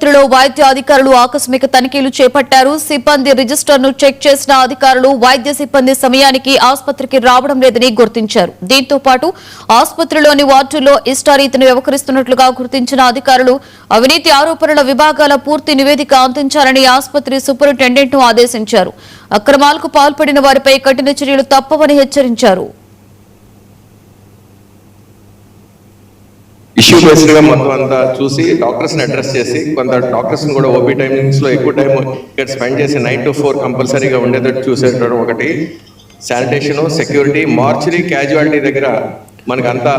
లో వైద్య అధికారులు ఆకస్మిక తనిఖీలు చేపట్టారు. సిబ్బంది రిజిస్టర్ను చెక్ చేసిన అధికారులు వైద్య సిబ్బంది సమయానికి ఆసుపత్రికి రావడం లేదని గుర్తించారు. దీంతో పాటు ఆసుపత్రిలోని వార్డుల్లో ఇష్టారీతిని వ్యవహరిస్తున్నట్లుగా గుర్తించిన అధికారులు అవినీతి ఆరోపణల విభాగాల పూర్తి నివేదిక అందించాలని ఆసుపత్రి సూపరింటెండెంట్ను ఆదేశించారు. అక్రమాలకు పాల్పడిన వారిపై కఠిన చర్యలు తప్పవని హెచ్చరించారు. ఇష్యూ బేస్డ్ గా మొత్తం అంతా చూసి డాక్టర్స్ ని అడ్రస్ చేసి కొంత డాక్టర్స్ ని కూడా ఓపీ టైమింగ్స్ లో ఎక్కువ టైం ఇక్కడ స్పెండ్ చేసి 9 to 4 కంపల్సరీగా ఉండేటట్టు చూసేటప్పుడు ఒకటి శానిటేషన్, సెక్యూరిటీ, మార్చరీ, క్యాజువాలిటీ దగ్గర మనకు అంతా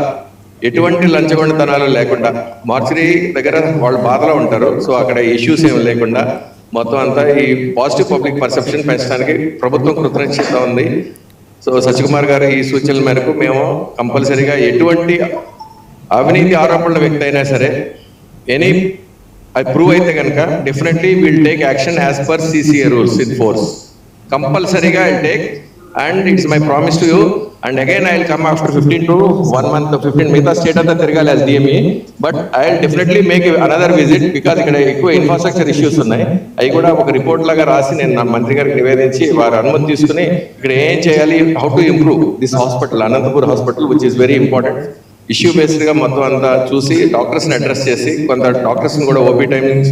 ఎటువంటి లంచగొండతనాలు లేకుండా మార్చరీ దగ్గర వాళ్ళు బాధలో ఉంటారు. సో అక్కడ ఇష్యూస్ ఏమి లేకుండా మొత్తం అంతా ఈ పాజిటివ్ పబ్లిక్ పర్సెప్షన్ పెంచడానికి ప్రభుత్వం కృతజ్ఞత ఉంది. సో సత్యకుమార్ గారు ఈ సూచనల మేరకు మేము కంపల్సరీగా ఎటువంటి అవినీతి ఆరోపణల వ్యక్తి అయినా సరే అది ప్రూవ్ అయితే కనుక definitely will take action as per CCA rules in force. కంపల్సరీగా I take and it's my promise to you. And again I will come after 15 to 1 month 15 మిగతా స్టేట్ అంతా తిరగాలి as DME. But I will definitely make another visit because ఇక్కడ ఎక్కువ infrastructure issues ఉన్నాయి. అవి కూడా ఒక రిపోర్ట్ లాగా రాసి నేను నా మంత్రి గారికి నివేదించి వారి అనుమతి తీసుకుని ఇక్కడ ఏం చేయాలి, how to improve this hospital, Anantapur hospital, which is very important. Issue based గా మొత్తం అంతా చూసి డాక్టర్స్ ని అడ్రస్ చేసి కొంత డాక్టర్స్ ని కూడా ఓపీ టైమింగ్స్